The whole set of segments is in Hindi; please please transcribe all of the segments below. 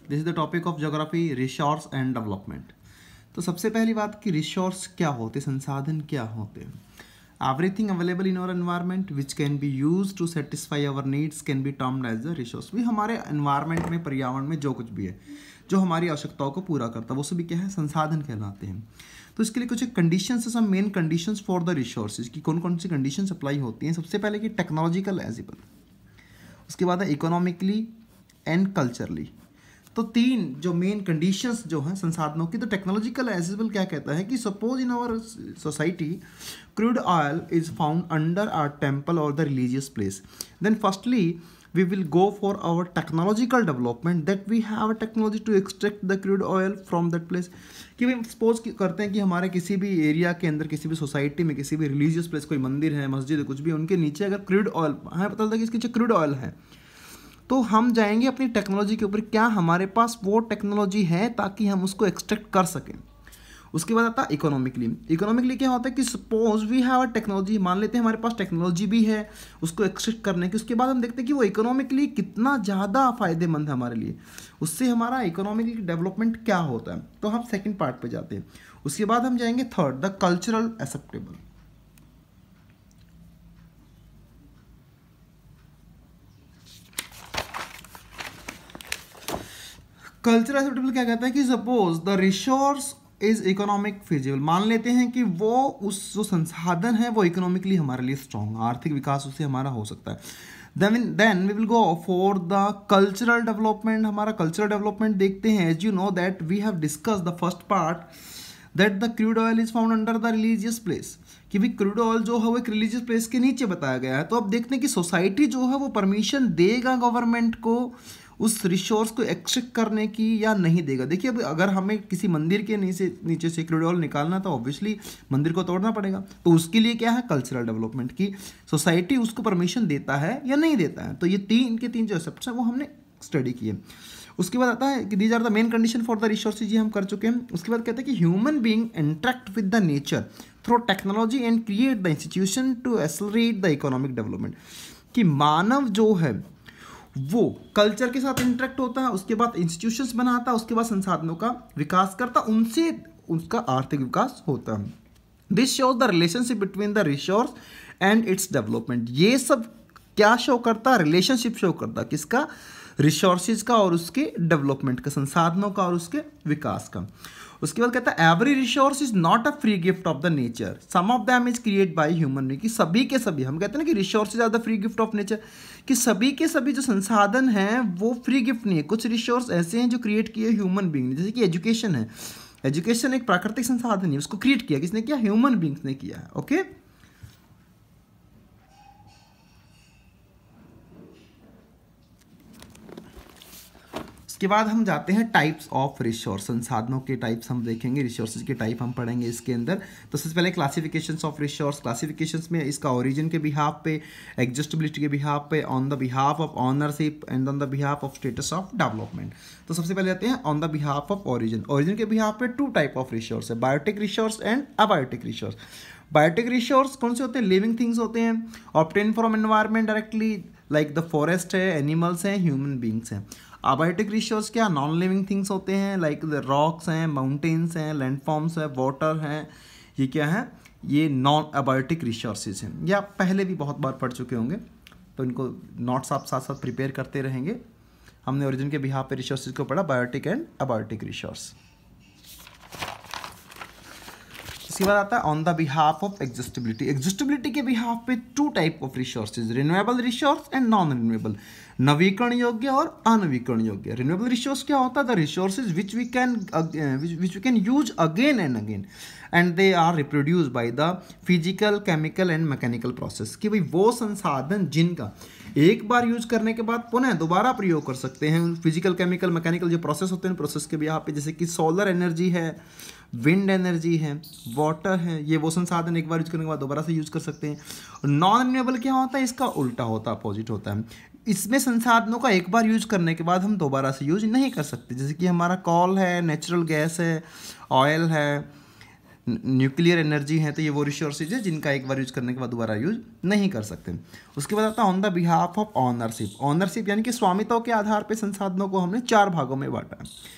This is the topic of geography, resource and development. तो सबसे पहली बात कि रिसोर्स क्या होते, संसाधन क्या होते हैं। Everything available in our environment which can be use to satisfy our needs can be termed as the resource. भी हमारे एनवायरनमेंट में, पर्यावरण में जो कुछ भी है जो हमारी आवश्यकताओं को पूरा करता है वो सभी क्या है, संसाधन कहलाते हैं। तो इसके लिए कुछ कंडीशंस है, सब main conditions for the resources की कौन कौन सी कंडीशंस अप्लाई होती हैं। सबसे पहले कि टेक्नोलॉजिकल एलिजिबल, उसके बाद है इकोनॉमिकली एंड कल्चरली। तो तीन जो मेन कंडीशंस जो हैं संसाधनों की। तो टेक्नोलॉजिकल एलिजिबल क्या कहता है कि suppose in our society crude oil is found under our temple और the religious place, then firstly we will go for our technological development that we have a technology to extract the crude oil from that place। कि भाई सपोज करते हैं कि हमारे किसी भी एरिया के अंदर, किसी भी सोसाइटी में, किसी भी रिलीजियस प्लेस, कोई मंदिर है, मस्जिद है, कुछ भी, उनके नीचे अगर क्रूड ऑयल हमें पता चलता है कि इसके नीचे क्रूड ऑयल है, तो हम जाएंगे अपनी टेक्नोलॉजी के ऊपर, क्या हमारे पास वो टेक्नोलॉजी है ताकि हम उसको एक्सट्रैक्ट कर सकें। उसके बाद आता है इकोनॉमिकली। इकोनॉमिकली क्या होता है कि suppose we have a technology, मान लेते हैं हमारे पास टेक्नोलॉजी भी है उसको एक्सट्रैक्ट करने की, उसके बाद हम देखते हैं कि वो इकोनॉमिकली कितना ज़्यादा फायदेमंद है हमारे लिए, उससे हमारा इकोनॉमिकली डेवलपमेंट क्या होता है। तो हम सेकंड पार्ट पे जाते हैं। उसके बाद हम जाएंगे third, the cultural acceptable. Cultural acceptable क्या कहता है कि suppose the resource is economic feasible, मान लेते हैं कि वो उस जो संसाधन है वो इकोनॉमिकली हमारे लिए स्ट्रॉन्ग, आर्थिक विकास उससे हमारा हो सकता है। Then we will go for the cultural development. हमारा कल्चरल डेवलपमेंट देखते हैं, as you know that we have discuss the first part that the crude oil is found under the religious place, कि भी क्रूड ऑयल जो है वो एक रिलीजियस प्लेस के नीचे बताया गया है। तो अब देखते हैं कि सोसाइटी जो है वो परमिशन देगा गवर्नमेंट को उस रिसोर्स को एक्सट्रैक्ट करने की या नहीं देगा। देखिए अब अगर हमें किसी मंदिर के नीचे से क्रूड ऑयल निकालना तो ऑब्वियसली मंदिर को तोड़ना पड़ेगा, तो उसके लिए क्या है, कल्चरल डेवलपमेंट की सोसाइटी उसको परमिशन देता है या नहीं देता है। तो ये तीन के तीन जो एक्सेप्ट्स हैं वो हमने स्टडी किए। उसके बाद आता है कि these are the main condition for the resources, ये हम कर चुके हैं। उसके बाद कहते हैं कि human being interact with the nature through technology and create the institution to accelerate the economic development. कि मानव जो है वो कल्चर के साथ इंटरेक्ट होता है, उसके बाद इंस्टीट्यूशंस बनाता है, उसके बाद संसाधनों का विकास करता, उनसे उसका आर्थिक विकास होता है। This shows the relationship between the resource and its development. ये सब क्या शो करता है, रिलेशनशिप शो करता है, किसका, रिसोर्सेज का और उसके डेवलपमेंट का, संसाधनों का और उसके विकास का। उसके बाद कहता है every resource is not a free gift of the nature, some of them is create by human being. कि सभी के सभी, हम कहते हैं ना कि resources are the free gift of nature, कि सभी के सभी जो संसाधन हैं वो फ्री गिफ्ट नहीं है। कुछ रिसोर्स ऐसे हैं जो क्रिएट किए ह्यूमन बीइंग ने, जैसे कि एजुकेशन है। एजुकेशन एक प्राकृतिक संसाधन है, उसको क्रिएट किया किसने किया, ह्यूमन बीइंग्स ने किया है। ओके उसके बाद हम जाते हैं टाइप्स ऑफ रिसोर्स, संसाधनों के टाइप्स हम देखेंगे, रिसोर्सेज के टाइप हम पढ़ेंगे इसके अंदर। तो सबसे पहले क्लासिफिकेशंस ऑफ रिसोर्स। क्लासिफिकेशंस में इसका ओरिजिन के बिहाफ पे, एग्जिस्टिबिलिटी के बिहाफ पे, on the behalf of ownership and on the behalf of status of development. तो सबसे पहले आते हैं on the behalf of origin. Origin के बिहाफ पे टू टाइप ऑफ रिसोर्स है, biotic resource and abiotic resource. Biotic resource कौन से होते हैं, लिविंग थिंग्स होते हैं, obtain from environment directly, like the forest है, एनिमल्स हैं, ह्यूमन बींग्स हैं। अबायोटिक रिसोर्स क्या, नॉन लिविंग थिंग्स होते हैं, लाइक द रॉक्स हैं, माउंटेन्स हैं, लैंडफॉर्म्स हैं, वाटर हैं, ये क्या है, ये नॉन अबायोटिक रिसोर्सेज हैं। ये आप पहले भी बहुत बार पढ़ चुके होंगे, तो इनको नोट्स आप साथ साथ प्रिपेयर करते रहेंगे। हमने ओरिजिन के बिहाफ पे रिसोर्सेज को पढ़ा, बायोटिक एंड अबायोटिक रिसोर्स। इसके बाद आता है on the behalf of exhaustibility. Exhaustibility के बिहाफ पे two type of resources, renewable resource and non renewable, नवीकरण योग्य और अनवीकरण योग्य। रिन्यूएबल रिसोर्स क्या होता है, the resources which we can use again and again and they are reproduce by the physical, chemical and mechanical process. कि भाई वो संसाधन जिनका एक बार यूज करने के बाद पुनः दोबारा प्रयोग कर सकते हैं। फिजिकल, केमिकल, मैकेनिकल जो प्रोसेस होते हैं, प्रोसेस के बिहाफ पे जैसे कि सोलर एनर्जी है, विंड एनर्जी है, वाटर है, ये वो संसाधन एक बार यूज करने के बाद दोबारा से यूज कर सकते हैं। नॉन रिन्यूएबल क्या होता है, इसका उल्टा होता है, अपोजिट होता है। इसमें संसाधनों का एक बार यूज करने के बाद हम दोबारा से यूज नहीं कर सकते, जैसे कि हमारा कॉल है, नेचुरल गैस है, ऑयल है, न्यूक्लियर एनर्जी है, तो ये वो रिसोर्सेज है जिनका एक बार यूज करने के बाद दोबारा यूज नहीं कर सकते। उसके बाद आता है on the behalf of ownership. Ownership यानी कि स्वामित्व के आधार पर संसाधनों को हमने 4 भागों में बांटा है।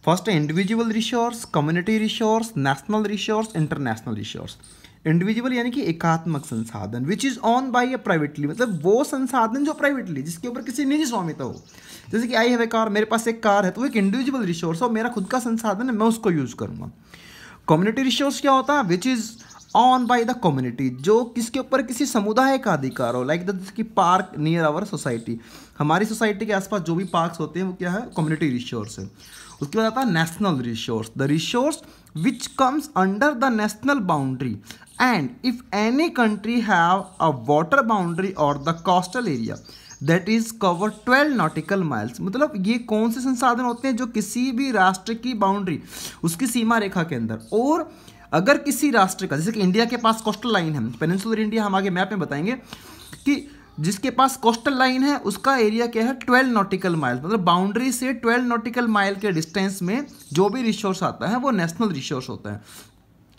फर्स्ट है individual resource, community resource, national resource, international resource. Individual यानी कि एकात्मक संसाधन, which is own by a privately, मतलब वो संसाधन जो प्राइवेटली, जिसके ऊपर किसी निजी स्वामित्व हो। जैसे कि आई हैव ए कार, मेरे पास एक कार है, तो वो एक इंडिविजुअल रिसोर्स हो, मेरा खुद का संसाधन है, मैं उसको यूज करूंगा। कम्युनिटी रिसोर्स क्या होता है, which is own by the community, जो किसके ऊपर किसी समुदाय का अधिकार हो, लाइक द की पार्क नियर आवर सोसाइटी, हमारी सोसाइटी के आसपास जो भी पार्क्स होते हैं वो क्या है, कम्युनिटी रिसोर्स है। उसके बाद आता है national resource, the resource which comes under the national boundary and if any country have a water boundary और the coastal area that is cover 12 nautical miles. मतलब ये कौन से संसाधन होते हैं जो किसी भी राष्ट्र की बाउंड्री, उसकी सीमा रेखा के अंदर, और अगर किसी राष्ट्र का, जैसे कि इंडिया के पास कोस्टल लाइन है, पेनिनसुलर इंडिया, हम आगे मैप में बताएंगे कि जिसके पास कोस्टल लाइन है उसका एरिया क्या है, 12 नॉटिकल माइल, मतलब बाउंड्री से 12 नॉटिकल माइल के डिस्टेंस में जो भी रिसोर्स आता है वो नेशनल रिसोर्स होता है।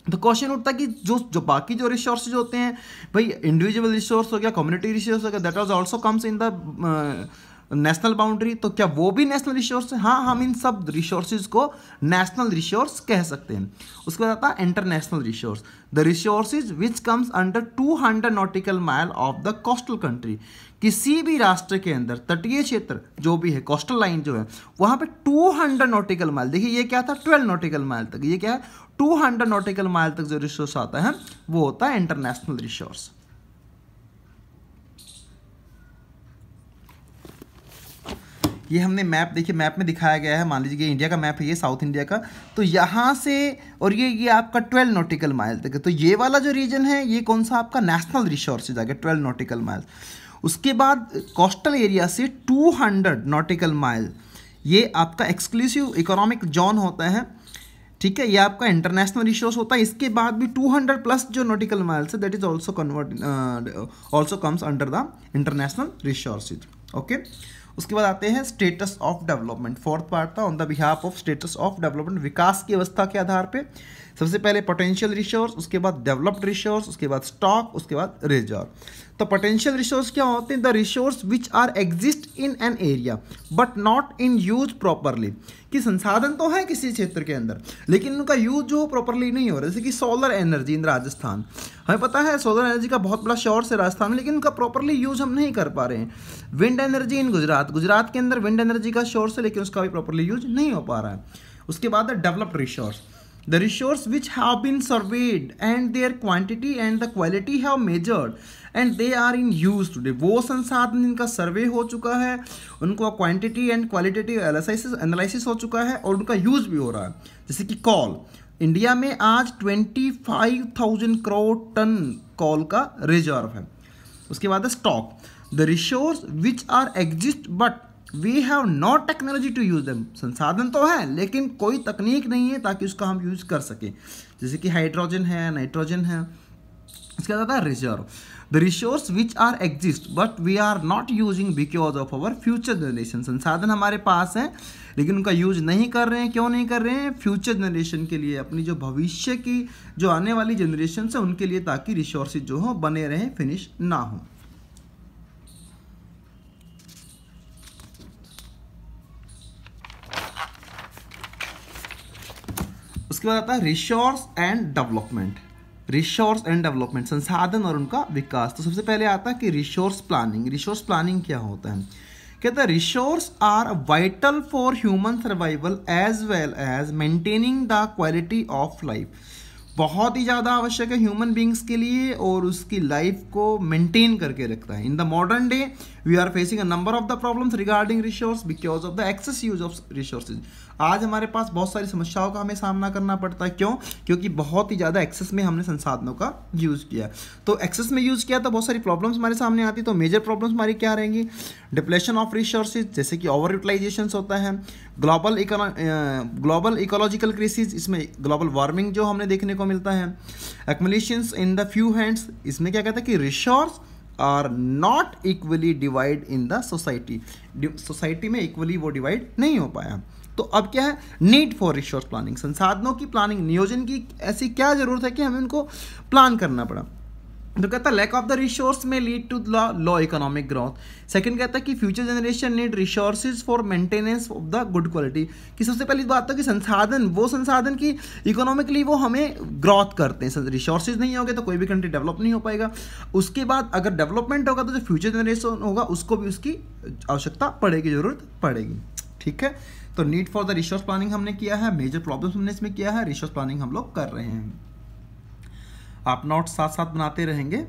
तो क्वेश्चन उठता है कि जो बाकी जो रिसोर्सेज होते हैं, भाई इंडिविजुअल रिसोर्स हो गया, कम्युनिटी रिसोर्स हो गया, that was also comes in the national boundary, तो क्या वो भी नेशनल रिसोर्स है? हाँ, हम इन सब रिसोर्सेज को नेशनल रिसोर्स कह सकते हैं। उसके बाद आता है international resource, the resources which comes under 200 nautical mile of the coastal country. किसी भी राष्ट्र के अंदर तटीय क्षेत्र जो भी है, कोस्टल लाइन जो है, वहाँ पे 200 नॉटिकल माइल, देखिए ये क्या था, 12 नॉटिकल माइल तक, ये क्या है, 200 नॉटिकल माइल तक जो रिसोर्स आता है वो होता है इंटरनेशनल रिसोर्स। ये हमने मैप, देखिए मैप में दिखाया गया है, मान लीजिए इंडिया का मैप है, ये साउथ इंडिया का, तो यहाँ से और ये आपका 12 नॉटिकल माइल तक है, तो ये वाला जो रीजन है ये कौन सा आपका नेशनल रिसोर्सेज आ गया, 12 नॉटिकल माइल। उसके बाद कोस्टल एरिया से 200 नॉटिकल माइल ये आपका एक्सक्लूसिव इकोनॉमिक जोन होता है, ठीक है, ये आपका इंटरनेशनल रिसोर्स होता है। इसके बाद भी 200 प्लस जो नॉटिकल माइल्स है, that is also also comes under the international resources. Okay, उसके बाद आते हैं status of development, fourth part था on the behalf of status of development, विकास की अवस्था के आधार पे। सबसे पहले पोटेंशियल रिसोर्स, उसके बाद डेवलप्ड रिसोर्स, उसके बाद स्टॉक, उसके बाद रिजर्व। तो पोटेंशियल रिसोर्स क्या होते हैं, the resource which are exist in an area but not in use properly, कि संसाधन तो है किसी क्षेत्र के अंदर लेकिन उनका यूज जो प्रॉपरली नहीं हो रहा। जैसे कि सोलर एनर्जी इन राजस्थान, हमें पता है सोलर एनर्जी का बहुत बड़ा सोर्स है राजस्थान में, लेकिन उनका प्रॉपरली यूज हम नहीं कर पा रहे हैं। Wind energy in Gujarat, Gujarat के अंदर विंड एनर्जी का सोर्स है लेकिन उसका भी प्रॉपरली यूज नहीं हो पा रहा है। उसके बाद developed resource, the resource which have been surveyed and their quantity and the quality have measured and they are in use today। वो संसाधन जिनका सर्वे हो चुका है, उनको क्वांटिटी एंड क्वालिटेटिव एनालिसिस हो चुका है और उनका यूज भी हो रहा है। जैसे कि कॉल, इंडिया में आज 25,000 करोड़ टन कॉल का रिजर्व है। उसके बाद stock, the resource which are exist but we have not technology to use them, संसाधन तो है लेकिन कोई तकनीक नहीं है ताकि उसका हम यूज कर सकें, जैसे कि हाइड्रोजन है, नाइट्रोजन है। इसके बाद आता है reserve, the resource which are exist but we are not using because of our future generation, संसाधन हमारे पास है लेकिन उनका यूज नहीं कर रहे हैं। क्यों नहीं कर रहे हैं? फ्यूचर जनरेशन के लिए, अपनी जो भविष्य की जो आने वाली जनरेशन है उनके लिए, ताकि रिसोर्सेज जो हो बने रहें, फिनिश ना हो। उसके बाद आता है resource and development, resource and development, संसाधन और उनका विकास। तो सबसे पहले आता है कि रिसोर्स प्लानिंग। रिसोर्स प्लानिंग क्या होता है? कहता है resource are vital for human survival as well as maintaining the quality of life, बहुत ही ज़्यादा आवश्यक है ह्यूमन बींग्स के लिए और उसकी लाइफ को मेंटेन करके रखता है। In the modern day we are facing a number of the problems regarding resource because of the excess use of resources. आज हमारे पास बहुत सारी समस्याओं का हमें सामना करना पड़ता है। क्यों? क्योंकि बहुत ही ज़्यादा एक्सेस में हमने संसाधनों का यूज़ किया। तो एक्सेस में यूज़ किया तो बहुत सारी प्रॉब्लम्स हमारे सामने आती। तो मेजर प्रॉब्लम्स हमारी क्या रहेंगी? डिप्लेशन ऑफ रिसोर्सेज, जैसे कि ओवर यूटिलाइजेशन होता है, ग्लोबल इकोलॉजिकल क्राइसिस, इसमें ग्लोबल वार्मिंग जो हमने देखने को मिलता है, accumulations in the few hands, इसमें क्या कहता है कि resource are not equally divide in the society, society में इक्वली वो डिवाइड नहीं हो पाया। तो अब क्या है, नीड फॉर रिसोर्स प्लानिंग, संसाधनों की प्लानिंग, नियोजन की ऐसी क्या जरूरत है कि हमें उनको प्लान करना पड़ा। तो कहता है lack of the resource may lead to low economic growth. Second कहता है कि future generation need resources for maintenance of the good quality, कि सबसे पहली बात तो कि संसाधन, वो संसाधन की इकोनॉमिकली वो हमें ग्रोथ करते हैं। रिसोर्सेज नहीं होंगे तो कोई भी कंट्री डेवलप नहीं हो पाएगा। उसके बाद अगर डेवलपमेंट होगा तो जो फ्यूचर जनरेशन होगा उसको भी उसकी आवश्यकता पड़ेगी, जरूरत पड़ेगी। ठीक है, तो need for the resource planning हमने किया है, मेजर प्रॉब्लम्स हमने इसमें किया है, रिसोर्स प्लानिंग हम लोग कर रहे हैं। आप नोट साथ साथ बनाते रहेंगे।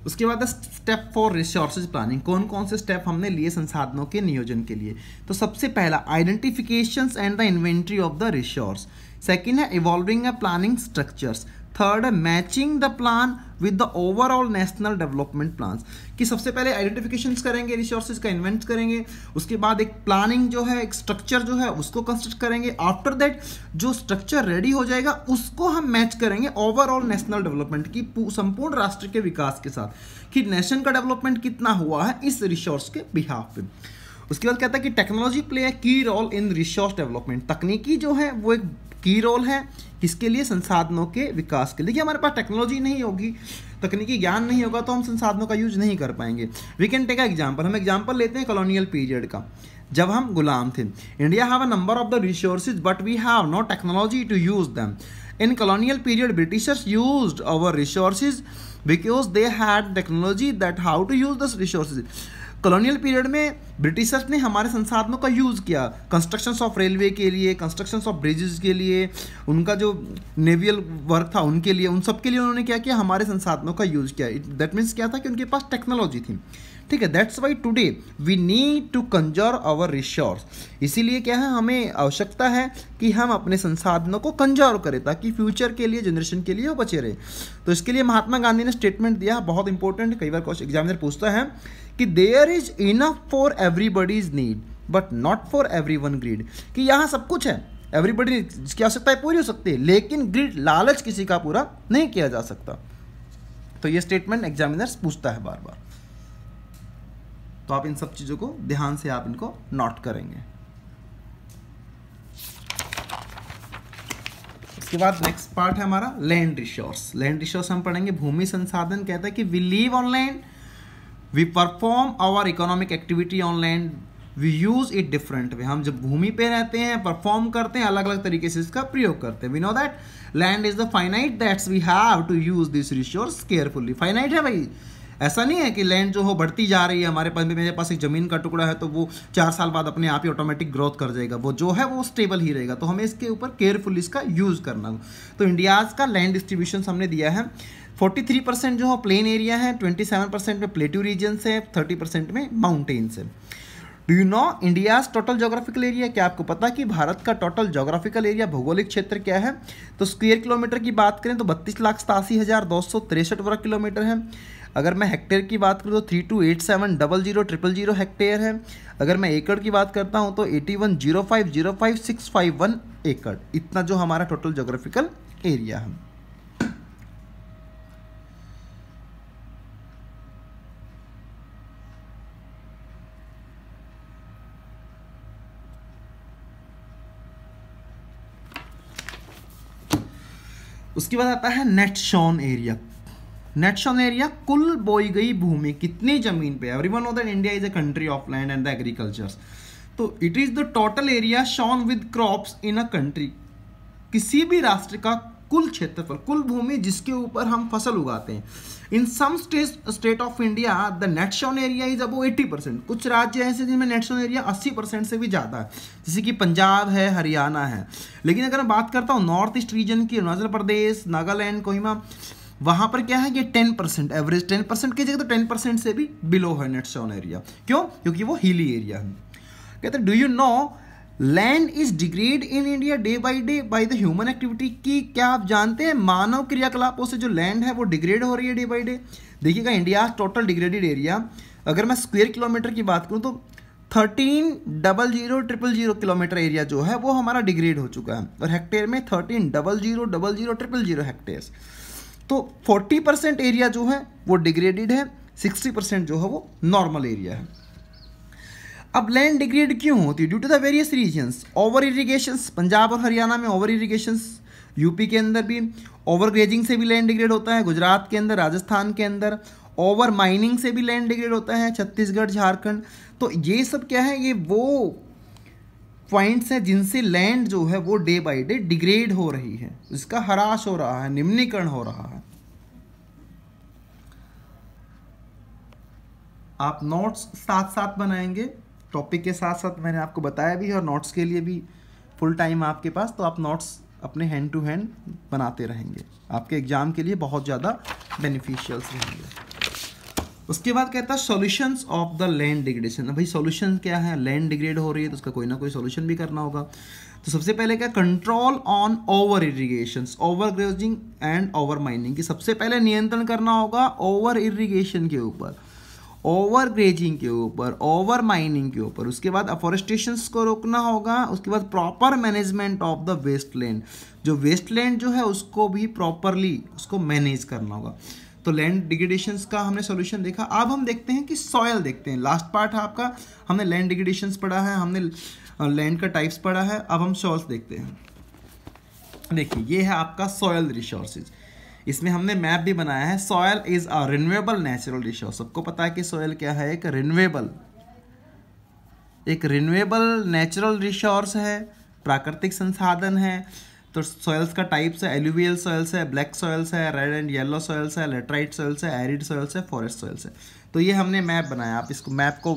उसके बाद स्टेप फॉर रिसोर्सेज प्लानिंग, कौन कौन से स्टेप हमने लिए संसाधनों के नियोजन के लिए। तो सबसे पहला identifications and the inventory of the resource. Second है evolving a planning structures. Third है matching the plan with the overall national development plans, कि सबसे पहले आइडेंटिफिकेशंस करेंगे, रिसोर्सेज का इन्वेंट करेंगे, उसके बाद एक प्लानिंग जो है, एक स्ट्रक्चर जो है उसको कंस्ट्रक्ट करेंगे। आफ्टर दैट जो स्ट्रक्चर रेडी हो जाएगा उसको हम मैच करेंगे ओवरऑल नेशनल डेवलपमेंट की, संपूर्ण राष्ट्र के विकास के साथ, कि नेशन का डेवलपमेंट कितना हुआ है इस रिसोर्स के बिहाफ पे। उसके बाद कहता है कि टेक्नोलॉजी प्ले अ की रोल इन रिसोर्स डेवलपमेंट, तकनीकी जो है वो एक की रोल है किसके लिए, संसाधनों के विकास के लिए। देखिए हमारे पास टेक्नोलॉजी नहीं होगी, तकनीकी ज्ञान नहीं होगा तो हम संसाधनों का यूज नहीं कर पाएंगे। वी कैन टेक एग्जांपल, हम एग्जांपल लेते हैं कॉलोनियल पीरियड का, जब हम गुलाम थे। India have a number of the resources but we have no technology to use them. In colonial period Britishers used our resources because they had technology that how to use the resources. Colonial period में ब्रिटिशर्स ने हमारे संसाधनों का यूज़ किया, कंस्ट्रक्शंस ऑफ रेलवे के लिए, कंस्ट्रक्शंस ऑफ ब्रिजेस के लिए, उनका जो नेवियल वर्क था उनके लिए, उन सब के लिए उन्होंने क्या किया, हमारे संसाधनों का यूज़ किया। दैट मीन्स क्या था कि उनके पास टेक्नोलॉजी थी। ठीक है, that's why today we need to conserve our resource. इसीलिए क्या है, हमें आवश्यकता है कि हम अपने संसाधनों को कंजर्व करें ताकि फ्यूचर के लिए, जनरेशन के लिए वो बचे रहे। तो इसके लिए महात्मा गांधी ने स्टेटमेंट दिया, बहुत इंपॉर्टेंट, कई बार क्वेश्चन एग्जामिनर पूछता है कि there is enough for everybody's need but not for everyone greed, कि यहाँ सब कुछ है, एवरीबडी की आवश्यकताएं पूरी हो सकती है लेकिन ग्रीड, लालच किसी का पूरा नहीं किया जा सकता। तो ये स्टेटमेंट एग्जामिनर्स पूछता है बार बार, तो आप इन सब चीजों को ध्यान से आप इनको नोट करेंगे। उसके बाद नेक्स्ट पार्ट है हमारा लैंड रिसोर्स। लैंड रिसोर्स हम पढ़ेंगे, भूमि संसाधन कहता है कि we live on land, we perform our economic activity on land, we use it different way. हम जब भूमि पे रहते हैं, परफॉर्म करते हैं, अलग अलग तरीके से इसका प्रयोग करते हैं। We know that land is the finite, that's we have to use this resource carefully. Finite है भाई, ऐसा नहीं है कि लैंड जो हो बढ़ती जा रही है, हमारे पास, मेरे पास एक ज़मीन का टुकड़ा है तो वो 4 साल बाद अपने आप ही ऑटोमेटिक ग्रोथ कर जाएगा, वो जो है वो स्टेबल ही रहेगा। तो हमें इसके ऊपर केयरफुली इसका यूज़ करना हो। तो इंडियाज़ का लैंड डिस्ट्रीब्यूशन हमने दिया है, 43% जो है प्लेन एरिया है, 27% में प्लेट्यू रीजन्स है, 30% में माउंटेन्स है। Do you know India's total geographical area, क्या आपको पता कि भारत का टोटल जोग्राफिकल एरिया, भौगोलिक क्षेत्र क्या है? तो स्क्वायर किलोमीटर की बात करें तो 32,87,263 वर्ग किलोमीटर है। अगर मैं हेक्टेयर की बात करूँ तो 32870000 हेक्टेयर है। अगर मैं एकड़ की बात करता हूँ तो 810505,651 एकड़, इतना जो हमारा टोटल जोग्राफिकल एरिया है। उसके बाद आता है net sown area. Net sown area कुल बोई गई भूमि कितनी जमीन पे। Everyone know that India is a country of land and the agriculture, तो it is the total area sown with crops in a country. किसी भी राष्ट्र का कुल क्षेत्रफल, कुल भूमि जिसके ऊपर हम फसल उगाते हैं। In some state of India the net sown area is above 80%। कुछ राज्य ऐसे जिनमें नेट शॉन एरिया 80% से भी ज़्यादा है, जैसे कि पंजाब है, हरियाणा है। लेकिन अगर मैं बात करता हूँ नॉर्थ ईस्ट रीजन की, अरुणाचल प्रदेश, नागालैंड, कोहिमा, वहाँ पर क्या है ये 10%, एवरेज 10% की जगह तो 10% से भी बिलो है नेट शॉन एरिया। क्यों? क्योंकि वो हिली एरिया है। कहते हैं do you know land is degrade in India day by the human activity, की क्या आप जानते हैं मानव क्रियाकलापों से जो लैंड है वो डिग्रेड हो रही है डे बाय डे। देखिएगा इंडिया टोटल डिग्रेडेड एरिया, अगर मैं स्क्वायर किलोमीटर की बात करूं तो 13,000,000 किलोमीटर एरिया जो है वो हमारा डिग्रेड हो चुका है, और हेक्टेयर में 13,000,000 हेक्टेयर्स। तो 40% एरिया जो है वो डिग्रेडेड है, 60% जो है वो नॉर्मल एरिया है। अब लैंड डिग्रेड क्यों होती है? Due to the various reasons. Over irrigations, Punjab और हरियाणा में ओवर इरिगेशंस, यूपी के अंदर भी ओवर ग्रेजिंग से भी लैंड डिग्रेड होता है, गुजरात के अंदर, राजस्थान के अंदर ओवर माइनिंग से भी लैंड डिग्रेड होता है, छत्तीसगढ़, झारखंड। तो ये सब क्या है, ये वो पॉइंट्स हैं जिनसे लैंड जो है वो डे बाय डे डिग्रेड हो रही है, इसका ह्रास हो रहा है, निम्नीकरण हो रहा है। आप नोट्स साथ साथ बनाएंगे, टॉपिक के साथ साथ मैंने आपको बताया भी है, और नोट्स के लिए भी फुल टाइम आपके पास, तो आप नोट्स अपने हैंड टू हैंड बनाते रहेंगे, आपके एग्जाम के लिए बहुत ज़्यादा बेनिफिशियल्स रहेंगे। उसके बाद कहता है solutions of the land degradation. भाई सॉल्यूशन क्या है? लैंड डिग्रेड हो रही है तो उसका कोई ना कोई सॉल्यूशन भी करना होगा। तो सबसे पहले क्या, control on over irrigation, over grazing and over mining की सबसे पहले नियंत्रण करना होगा ओवर इरिगेशन के ऊपर, ओवर ग्रेजिंग के ऊपर, ओवर माइनिंग के ऊपर। उसके बाद अफॉरेस्टेशन को रोकना होगा। उसके बाद proper management of the waste land, जो वेस्ट लैंड जो है उसको भी प्रॉपरली उसको मैनेज करना होगा। तो लैंड डिग्रेडेशंस का हमने सॉल्यूशन देखा। अब हम देखते हैं कि सॉयल देखते हैं। लास्ट पार्ट है आपका, हमने लैंड डिग्रेडेशंस पढ़ा है, हमने लैंड का टाइप्स पढ़ा है, अब हम सॉइल्स देखते हैं। देखिए ये है आपका सॉयल रिसोर्सेज, इसमें हमने मैप भी बनाया है। Soil is a renewable natural resource. सबको पता है कि सॉयल क्या है, एक रिन्यूएबल नेचुरल रिसोर्स है, प्राकृतिक संसाधन है। तो सॉइल्स का टाइप्स है, एलुवियल सॉइल्स है, ब्लैक सॉइल्स है, रेड एंड येलो सॉइल्स है, लेटराइट सॉइल्स है, एरिड सॉइल्स है, फॉरेस्ट सॉइल्स है। तो ये हमने मैप बनाया, आप इसको मैप को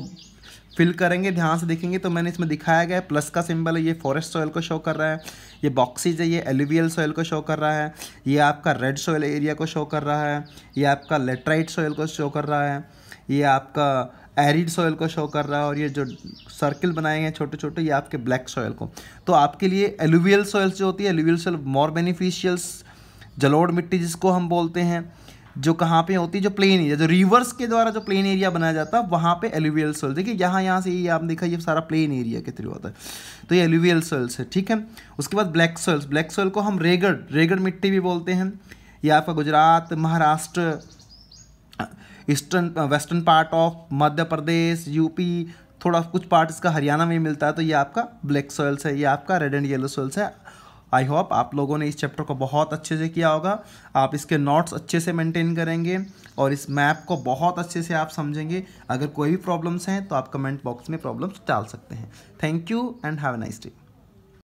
फिल करेंगे, ध्यान से देखेंगे तो मैंने इसमें दिखाया गया है, प्लस का सिंबल है, ये फॉरेस्ट सॉइल को शो कर रहा है, ये बॉक्सेज है, ये एलुवियल सॉइल को शो कर रहा है, ये आपका रेड सॉइल एरिया को शो कर रहा है, ये आपका लेटराइट सॉइल को शो कर रहा है, ये आपका एरिड सॉइल को शो कर रहा है, और ये जो सर्किल बनाए हैं छोटे छोटे ये आपके ब्लैक सॉइल को। तो आपके लिए एलुवियल सॉइल्स जो होती है, एलुवियल सॉइल मोर बेनिफिशियल्स, जलोढ़ मिट्टी जिसको हम बोलते हैं, जो कहाँ पे होती है, जो प्लेन एरिया, जो रिवर्स के द्वारा जो प्लेन एरिया बनाया जाता है वहाँ पे एलुवियल सॉइल। देखिए यहाँ से ये आपने देखा, ये सारा प्लेन एरिया के थ्रू होता है, तो ये एलुवियल सॉइल्स है, ठीक है। उसके बाद ब्लैक सॉइल्स, ब्लैक सॉइल को हम रेगड मिट्टी भी बोलते हैं। ये आपका Gujarat, Maharashtra, eastern western part of Madhya Pradesh, UP, थोड़ा कुछ पार्ट इसका हरियाणा में मिलता है, तो ये आपका ब्लैक सॉइल्स है, ये आपका रेड एंड येलो सॉइल्स है। आई होप आप लोगों ने इस चैप्टर को बहुत अच्छे से किया होगा, आप इसके नोट्स अच्छे से मेंटेन करेंगे और इस मैप को बहुत अच्छे से आप समझेंगे। अगर कोई भी प्रॉब्लम्स हैं तो आप कमेंट बॉक्स में प्रॉब्लम्स डाल सकते हैं। Thank you and have a nice day.